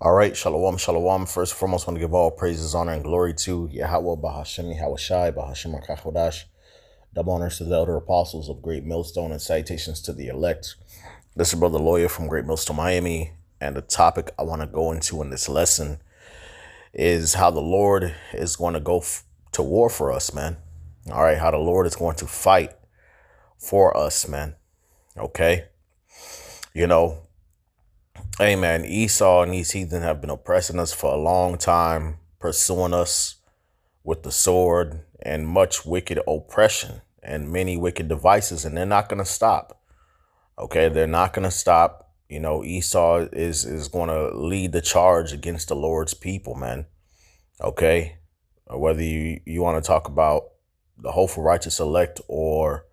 All right, shalom, shalom. First and foremost, I want to give all praises, honor, and glory to Yahweh, Bahashem, Yahweh Shai, Bahashem, HaKachodash. Double honors to the elder apostles of Great Millstone and salutations to the elect. This is Brother Lawyer from Great Millstone, Miami. And the topic I want to go into in this lesson is how the Lord is going to go to war for us, man. All right, how the Lord is going to fight for us, man. Okay. Hey, man, Esau and these heathen have been oppressing us for a long time, pursuing us with the sword and much wicked oppression and many wicked devices, and they're not going to stop. Okay, they're not going to stop. Esau is going to lead the charge against the Lord's people, man. Okay, whether you want to talk about the hopeful righteous elect or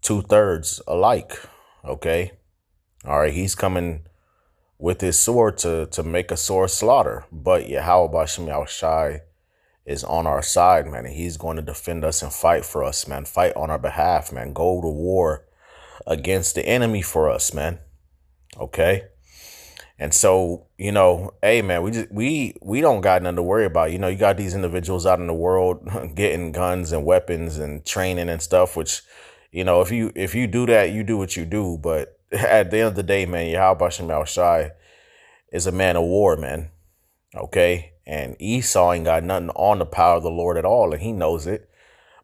2/3 alike. Okay, all right, he's coming with his sword to make a sore slaughter. But Yahweh Bashem Yahushai is on our side, man. And he's going to defend us and fight for us, man. Fight on our behalf, man. Go to war against the enemy for us, man. Okay. And so, hey, man, we don't got nothing to worry about. You got these individuals out in the world getting guns and weapons and training and stuff, which, if you do that, you do what you do. But at the end of the day, man, Yahweh Bashem Yahushai is a man of war, man. Okay. And Esau ain't got nothing on the power of the Lord at all, and he knows it.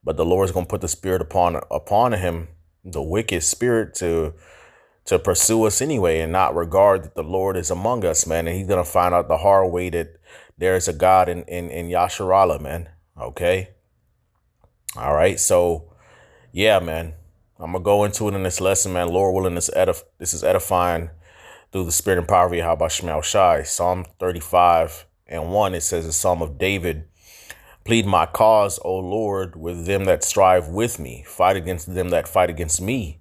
But the Lord's gonna put the spirit upon him, the wicked spirit, to pursue us anyway, and not regard that the Lord is among us, man. And he's gonna find out the hard way that there is a God in Yasharallah, man. Okay. All right. So yeah, man, I'm gonna go into it in this lesson, man. Lord willing, this is edifying through the spirit and power of Yahweh Shemel Shai. Psalm 35:1, it says, a Psalm of David: plead my cause, O Lord, with them that strive with me. Fight against them that fight against me.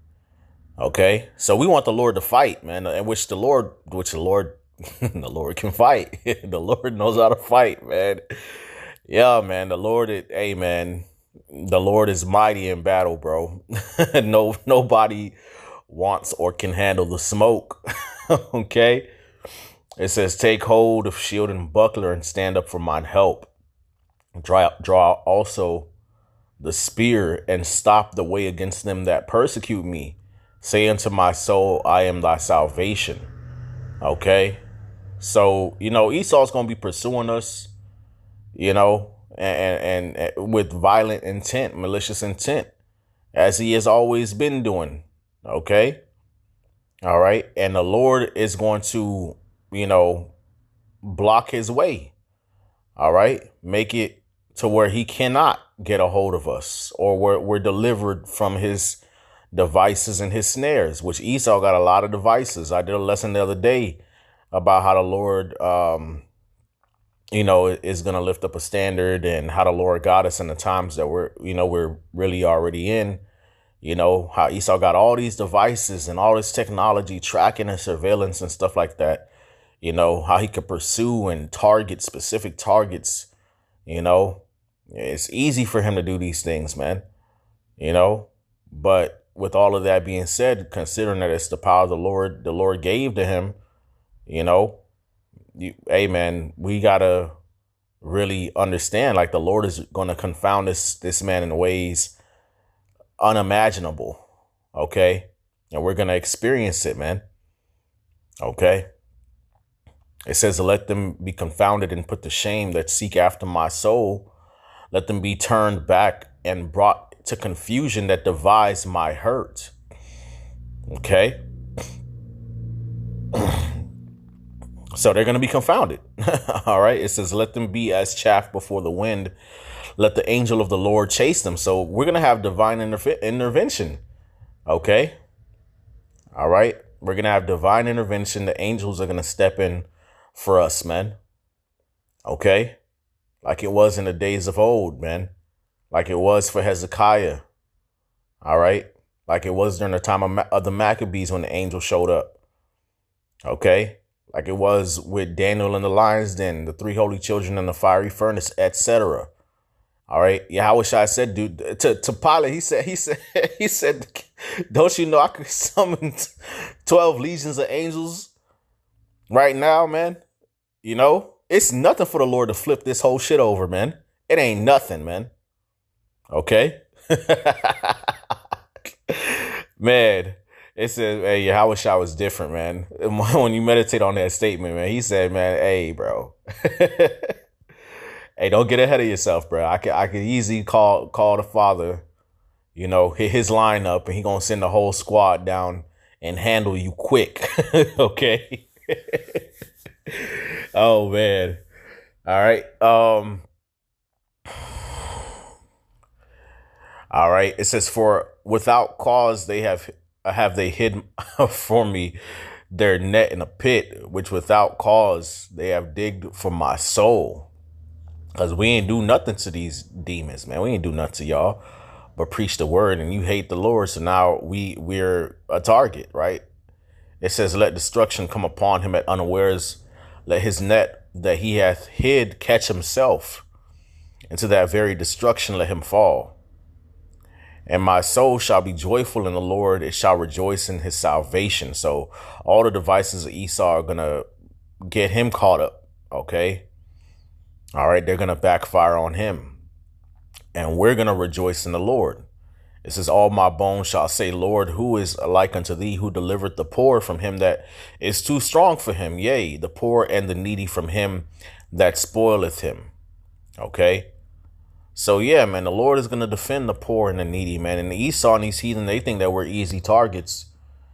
Okay, so we want the Lord to fight, man, and the Lord the Lord can fight. The Lord knows how to fight, man. Yeah, man, hey, man, the Lord is mighty in battle, bro. Nobody wants or can handle the smoke. Okay. It says, take hold of shield and buckler and stand up for mine help. Draw also the spear and stop the way against them that persecute me. Say unto my soul, I am thy salvation. Okay. So, Esau's going to be pursuing us, and with violent intent, malicious intent, as he has always been doing. Okay. All right. And the Lord is going to, block his way. All right. Make it to where he cannot get a hold of us, or we're delivered from his devices and his snares, which Esau got a lot of devices. I did a lesson the other day about how the Lord, is going to lift up a standard, and how the Lord got us in the times that we're really already in. How Esau got all these devices and all this technology, tracking and surveillance and stuff like that. How he could pursue and target specific targets. It's easy for him to do these things, man. But with all of that being said, considering that it's the power of the Lord gave to him, hey, man, we got to really understand, like, the Lord is going to confound this man in ways unimaginable. Okay. And we're going to experience it, man. Okay. It says, let them be confounded and put to shame that seek after my soul. Let them be turned back and brought to confusion that devise my hurt. Okay. So they're going to be confounded. All right. It says, let them be as chaff before the wind. Let the angel of the Lord chase them. So we're going to have divine intervention. Okay. All right. We're going to have divine intervention. The angels are going to step in for us, man. Okay. Like it was in the days of old, man. Like it was for Hezekiah. All right. Like it was during the time of the Maccabees when the angel showed up. Okay. Like it was with Daniel in the lion's den, the 3 holy children in the fiery furnace, etc. All right. Yahweh Shai said, dude, to Pilate, he said, don't you know I could summon 12 legions of angels right now, man? You know, it's nothing for the Lord to flip this whole shit over, man. It ain't nothing, man. Okay? Man, it says, hey, Yahweh Shah was different, man. When you meditate on that statement, man, he said, man, hey, bro. Hey, don't get ahead of yourself, bro. I could easily call the father, you know, hit his lineup, and he gonna send the whole squad down and handle you quick. Okay. Oh man. All right. All right. It says, for without cause have they hidden for me their net in a pit, which without cause they have digged for my soul. Cause we ain't do nothing to these demons, man. We ain't do nothing to y'all, but preach the word, and you hate the Lord. So now we're a target, right? It says, let destruction come upon him at unawares. Let his net that he hath hid catch himself. Into that very destruction let him fall. And my soul shall be joyful in the Lord. It shall rejoice in his salvation. So all the devices of Esau are going to get him caught up. Okay. All right. They're going to backfire on him. And we're going to rejoice in the Lord. It says, all my bones shall say, Lord, who is like unto thee, who delivered the poor from him that is too strong for him? Yea, the poor and the needy from him that spoileth him. Okay. So yeah, man, the Lord is going to defend the poor and the needy, man. And the Esau and these heathen, they think that we're easy targets.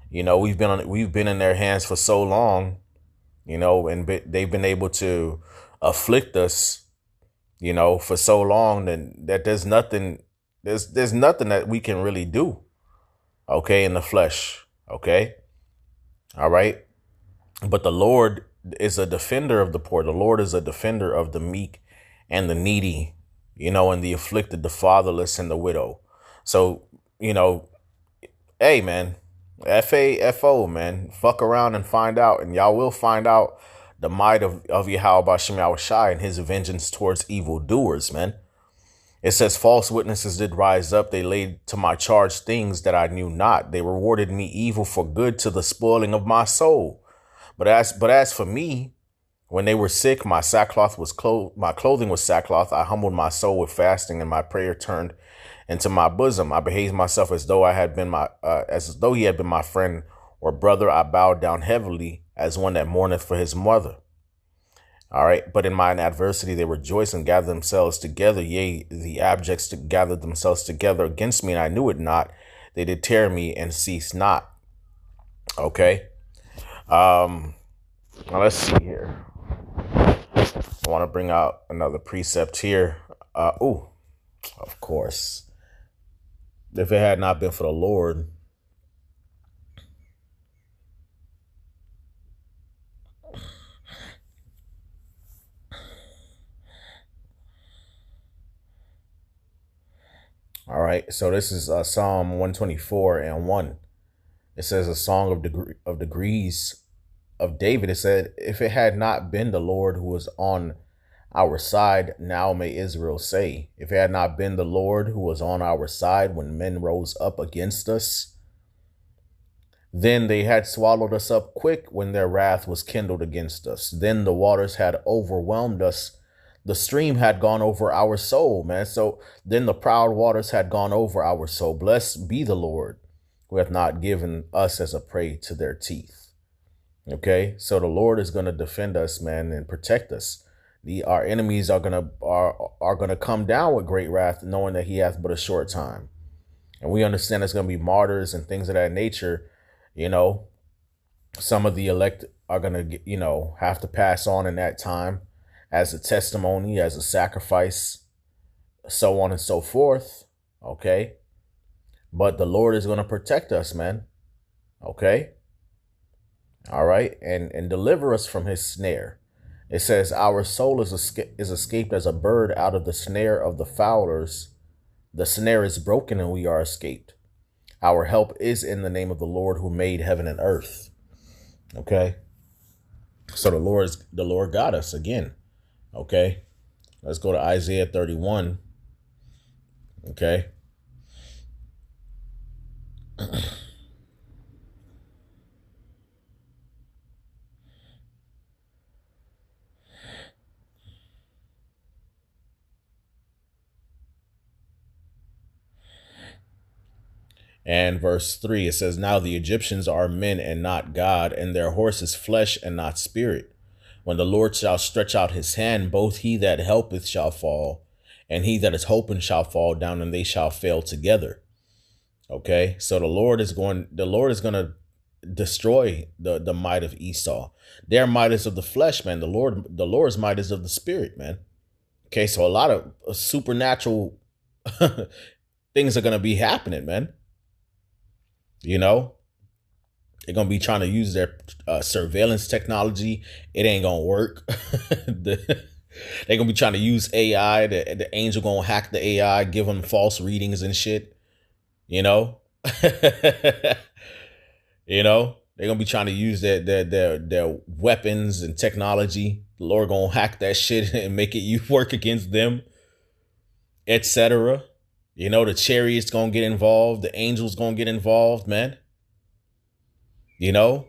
You know, we've been in their hands for so long, you know, and they've been able to afflict us, you know, for so long that there's nothing that we can really do. Okay, in the flesh. Okay. All right. But the Lord is a defender of the poor. The Lord is a defender of the meek and the needy, you know, and the afflicted, the fatherless, and the widow. So, you know, hey, man, FAFO, man, fuck around and find out. And y'all will find out the might of Yahweh Bashem Yahushai and his vengeance towards evildoers, man. It says, false witnesses did rise up. They laid to my charge things that I knew not. They rewarded me evil for good to the spoiling of my soul. But as for me, when they were sick, my clothing was sackcloth. I humbled my soul with fasting, and my prayer turned into my bosom. I behaved myself as though as though he had been my friend or brother. I bowed down heavily as one that mourneth for his mother. All right. But in mine adversity, they rejoiced and gathered themselves together. Yea, the abjects gathered themselves together against me, and I knew it not. They did tear me and cease not. Okay. Now let's see here. I want to bring out another precept here. Of course. If it had not been for the Lord. All right. So this is Psalm 124:1. It says a song of degrees of David. It said, if it had not been the Lord who was on our side, now may Israel say, if it had not been the Lord who was on our side when men rose up against us, then they had swallowed us up quick when their wrath was kindled against us. Then the waters had overwhelmed us. The stream had gone over our soul, man. So then the proud waters had gone over our soul. Blessed be the Lord who hath not given us as a prey to their teeth. Okay, so the Lord is going to defend us, man, and protect us. Our enemies are gonna come down with great wrath, knowing that he hath but a short time. And we understand there's going to be martyrs and things of that nature. You know, some of the elect are going to, you know, have to pass on in that time as a testimony, as a sacrifice, so on and so forth. Okay. But the Lord is going to protect us, man. Okay. All right. And deliver us from his snare. It says our soul is escaped as a bird out of the snare of the fowlers. The snare is broken and we are escaped. Our help is in the name of the Lord who made heaven and earth. Okay. So the Lord got us again. Okay. Let's go to Isaiah 31. Okay. And verse 3, it says, "Now the Egyptians are men and not God, and their horses flesh and not spirit. When the Lord shall stretch out his hand, both he that helpeth shall fall, and he that is hoping shall fall down, and they shall fail together." Okay, so the Lord is going to destroy the might of Esau. Their might is of the flesh, man. The Lord's might is of the spirit, man. Okay, so a lot of supernatural things are going to be happening, man. You know, they're going to be trying to use their surveillance technology. It ain't going to work. They're going to be trying to use AI. The angel going to hack the AI, give them false readings and shit. You know, you know, they're going to be trying to use their weapons and technology. The Lord going to hack that shit and make it you work against them, etc. You know, the chariots going to get involved. The angels going to get involved, man. You know,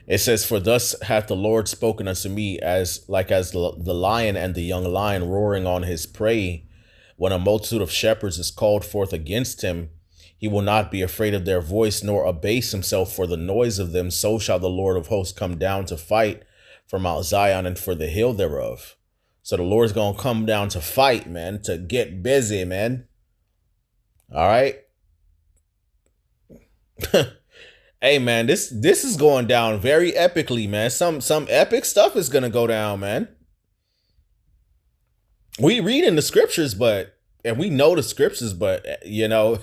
it says, "For thus hath the Lord spoken unto me, as the lion and the young lion roaring on his prey. When a multitude of shepherds is called forth against him, he will not be afraid of their voice, nor abase himself for the noise of them. So shall the Lord of hosts come down to fight for Mount Zion and for the hill thereof." So the Lord's going to come down to fight, man, to get busy, man. All right. Hey, man, this is going down very epically, man. Some epic stuff is going to go down, man. We read in the scriptures, and we know the scriptures, but, you know,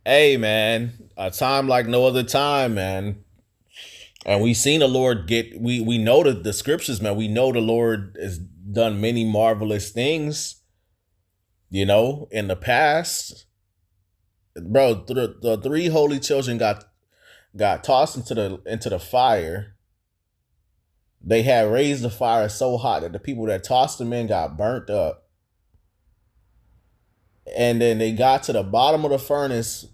hey, man, a time like no other time, man. And we seen the Lord we know the scriptures, man. We know the Lord has done many marvelous things, you know, in the past. Bro, the three holy children got tossed into the fire. They had raised the fire so hot that the people that tossed them in got burnt up. And then they got to the bottom of the furnace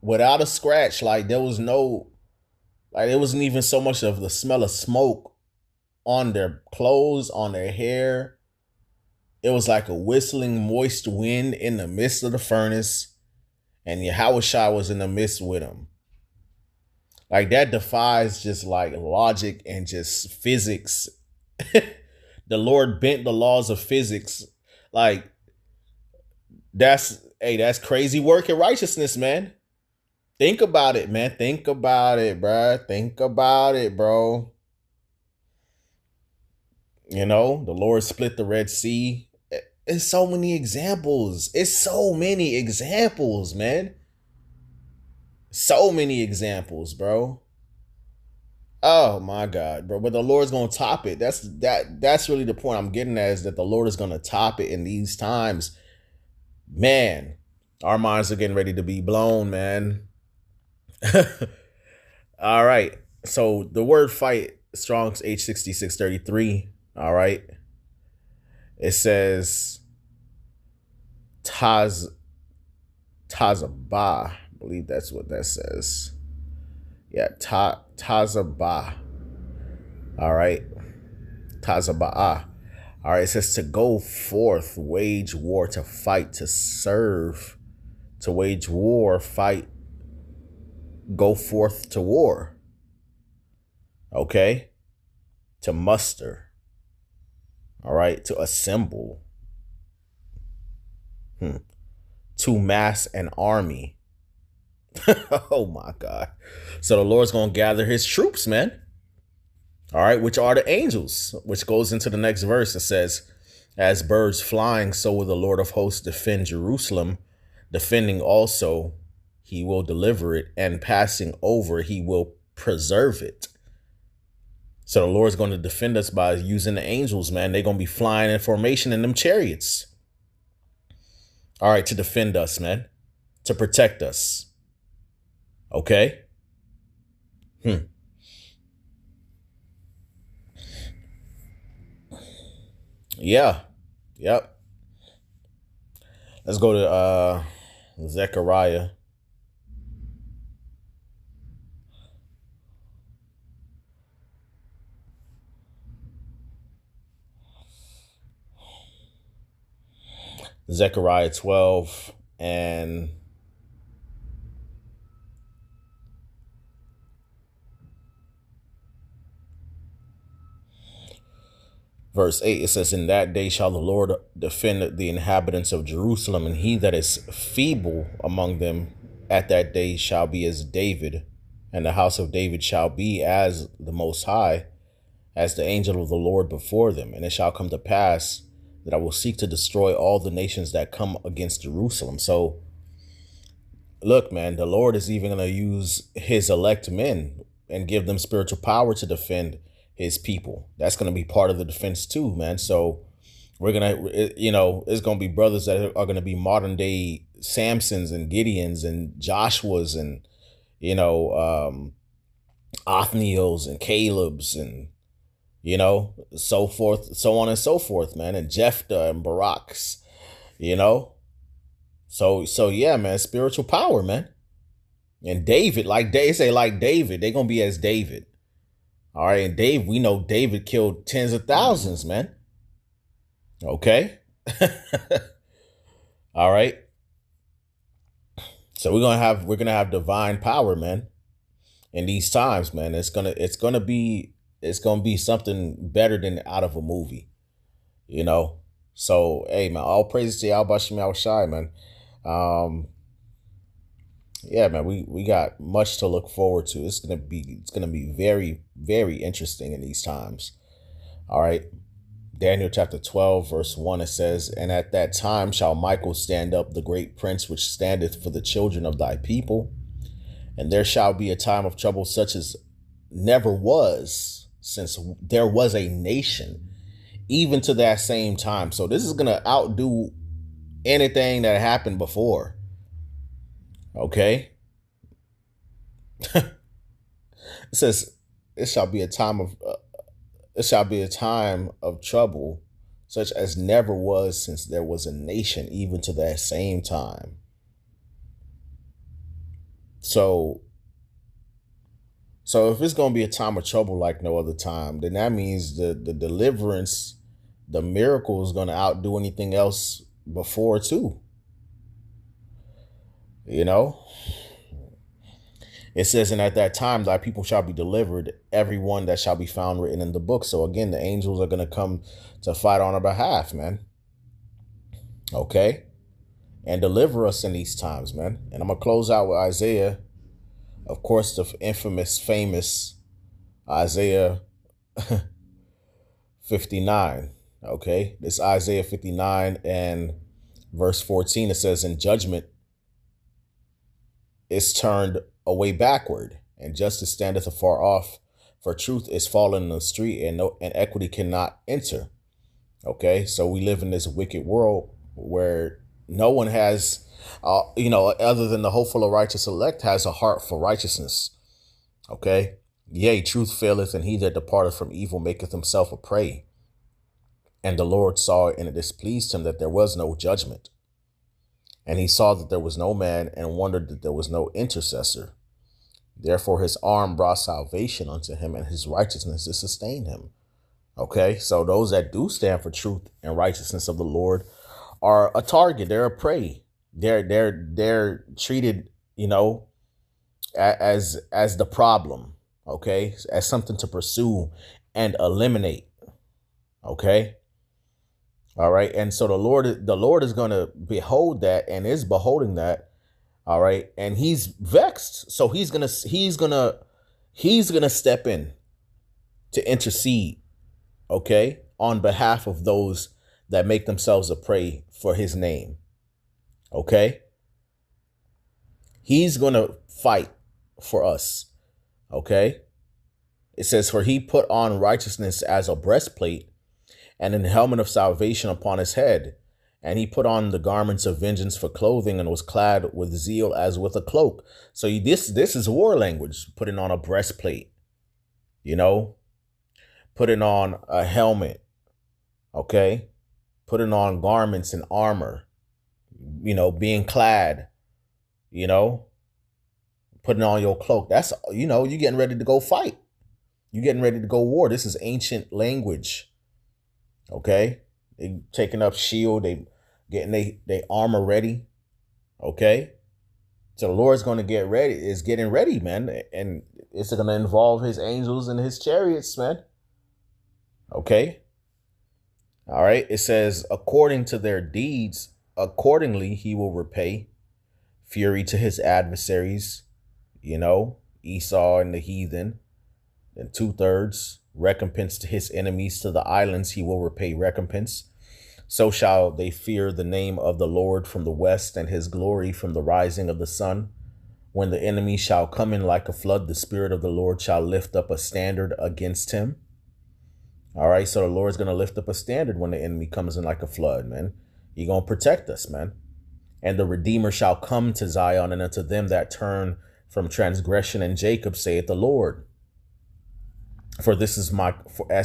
without a scratch. Like there was no, like it wasn't even so much of the smell of smoke on their clothes, on their hair. It was like a whistling moist wind in the midst of the furnace. And Yahushua was in the midst with them. Like that defies just like logic and just physics. The Lord bent the laws of physics. Like that's crazy work and righteousness, man. Think about it, man. Think about it, bro. Think about it, bro. You know, the Lord split the Red Sea. It's so many examples. It's so many examples, man. So many examples, bro. Oh my God, bro. But the Lord's gonna top it. That's really the point I'm getting at, is that the Lord is gonna top it in these times. Man, our minds are getting ready to be blown, man. All right. So the word fight, Strong's H6633. All right. It says Tazabah. I believe that's what that says. Yeah, Tazabah. All right. Tazabah. All right. It says to go forth, wage war, to fight, to serve, to wage war, fight, go forth to war. Okay. To muster. All right. To assemble. To mass an army. Oh my God. So the Lord's going to gather his troops, man. All right. Which are the angels, which goes into the next verse. It says, as birds flying, so will the Lord of hosts defend Jerusalem. Defending also, he will deliver it, and passing over, he will preserve it. So the Lord's going to defend us by using the angels, man. They're going to be flying in formation in them chariots. All right, to defend us, man. To protect us. Okay? Yeah. Yep. Let's go to Zechariah. Zechariah 12, And verse 8, it says, "In that day shall the Lord defend the inhabitants of Jerusalem, and he that is feeble among them at that day shall be as David, and the house of David shall be as the Most High, as the angel of the Lord before them. And it shall come to pass that I will seek to destroy all the nations that come against Jerusalem." So, look, man, the Lord is even going to use his elect men and give them spiritual power to defend his people. That's going to be part of the defense too, man. So we're going to, it's going to be brothers that are going to be modern day Samsons and Gideons and Joshuas and, Othniels and Calebs and, so forth, so on and so forth, man. And Jephthah and Baraks, So yeah, man, spiritual power, man. And David, like they say, like David, they're gonna be as David. All right, and Dave, we know David killed tens of thousands, man. Okay. All right. So we're gonna have divine power, man. In these times, man, it's gonna be something better than out of a movie, you know. So hey, man, all praises to Yahweh Shem Yahweh Shai, man. Um, yeah, man, we got much to look forward to. It's gonna be very, very interesting in these times. All right. Daniel chapter 12, verse 1, it says, "And at that time shall Michael stand up, the great prince which standeth for the children of thy people. And there shall be a time of trouble such as never was since there was a nation, even to that same time." So this is going to outdo anything that happened before. Okay. It says, it shall be a time of trouble such as never was since there was a nation, even to that same time. So if it's going to be a time of trouble like no other time, then that means the deliverance, the miracle is going to outdo anything else before too. It says, "And at that time thy people shall be delivered, every one that shall be found written in the book." So again, the angels are going to come to fight on our behalf, man. Okay. And deliver us in these times, man. And I'm going to close out with Isaiah. Of course, the famous Isaiah 59. Okay. This Isaiah 59 and verse 14, it says, "In judgment is turned away backward, and justice standeth afar off, for truth is fallen in the street, and equity cannot enter." Okay, so we live in this wicked world where no one has, other than the hopeful or righteous elect, has a heart for righteousness. Okay, yea, truth faileth, and he that departeth from evil maketh himself a prey. And the Lord saw it, and it displeased him that there was no judgment. And he saw that there was no man, and wondered that there was no intercessor. Therefore his arm brought salvation unto him, and his righteousness did sustain him. Okay, so those that do stand for truth and righteousness of the Lord are a target. They're a prey. They're treated, as the problem. Okay, as something to pursue and eliminate. Okay. All right. And so the Lord is going to behold that and is beholding that. All right. And he's vexed. So he's going to step in to intercede. Okay. On behalf of those that make themselves a prey for his name. Okay. He's going to fight for us. Okay. It says, "For he put on righteousness as a breastplate, and an helmet of salvation upon his head. And he put on the garments of vengeance for clothing, and was clad with zeal as with a cloak." So this is war language, putting on a breastplate, putting on a helmet, okay, putting on garments and armor, being clad, putting on your cloak. That's, you're getting ready to go fight. You're getting ready to go war. This is ancient language. Okay, they taking up shield, they getting they armor ready. Okay. So the Lord's going to getting ready, man. And it's going to involve his angels and his chariots, man. Okay. All right. It says, according to their deeds, accordingly, he will repay fury to his adversaries, Esau and the heathen, and 2/3 recompense to his enemies. To the islands he will repay recompense. So shall they fear the name of the Lord from the west, and his glory from the rising of the sun. When the enemy shall come in like a flood, the Spirit of the Lord shall lift up a standard against him. All right, so the Lord's going to lift up a standard when the enemy comes in like a flood, man. He's going to protect us, man. And the Redeemer shall come to Zion, and unto them that turn from transgression in Jacob, saith the Lord. As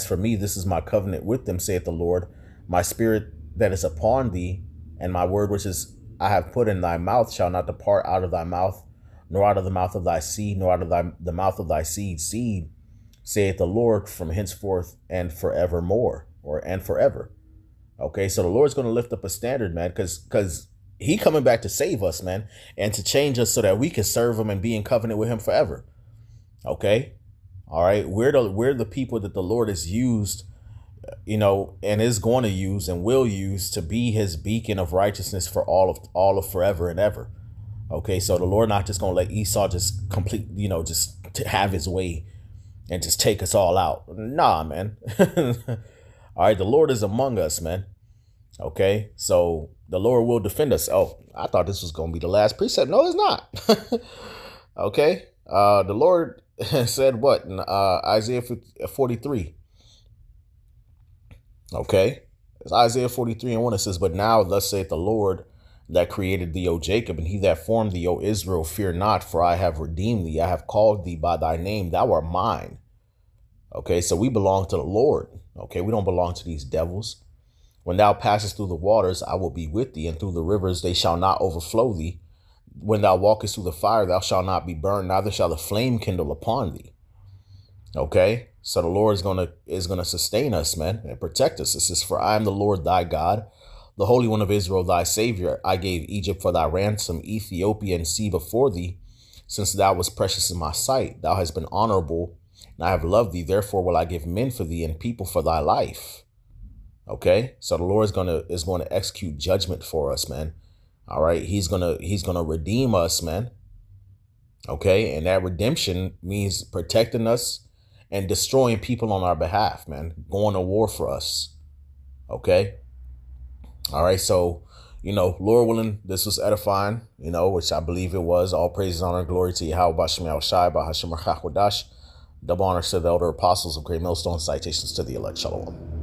for me, this is my covenant with them, saith the Lord. My spirit that is upon thee, and my word which is I have put in thy mouth shall not depart out of thy mouth, nor out of the mouth of thy seed, nor out of the mouth of thy seed, saith the Lord, from henceforth and forevermore, and forever. Okay, so the Lord's going to lift up a standard, man, because he coming back to save us, man, and to change us so that we can serve him and be in covenant with him forever. Okay. All right. We're the people that the Lord has used, and is going to use and will use to be his beacon of righteousness for all of forever and ever. Okay. So the Lord not just going to let Esau just just to have his way and just take us all out. Nah, man. All right. The Lord is among us, man. Okay. So the Lord will defend us. Oh, I thought this was going to be the last precept. No, it's not. Okay. The Lord said what in Isaiah 43. Okay. It's Isaiah 43:1. It says, but now thus saith the Lord that created thee, O Jacob, and he that formed thee, O Israel, fear not, for I have redeemed thee. I have called thee by thy name. Thou art mine. Okay. So we belong to the Lord. Okay. We don't belong to these devils. When thou passest through the waters, I will be with thee, and through the rivers, they shall not overflow thee. When thou walkest through the fire, thou shalt not be burned, neither shall the flame kindle upon thee. Okay, so the Lord is gonna sustain us, man, and protect us. It says, for I am the Lord thy God, the Holy One of Israel, thy Savior. I gave Egypt for thy ransom, Ethiopia and sea before thee, since thou wast precious in my sight. Thou hast been honorable, and I have loved thee. Therefore will I give men for thee, and people for thy life. Okay, so the Lord is going to execute judgment for us, man. All right, he's gonna redeem us, man. Okay, and that redemption means protecting us and destroying people on our behalf, man. Going to war for us. Okay. All right, so Lord willing, this was edifying, which I believe it was. All praises, honor, and glory to Yahweh Bashem Yahushai, Bahashim Rachach Wadash. Double honors to the elder apostles of Great Millstone. Citations to the elect. Shalom.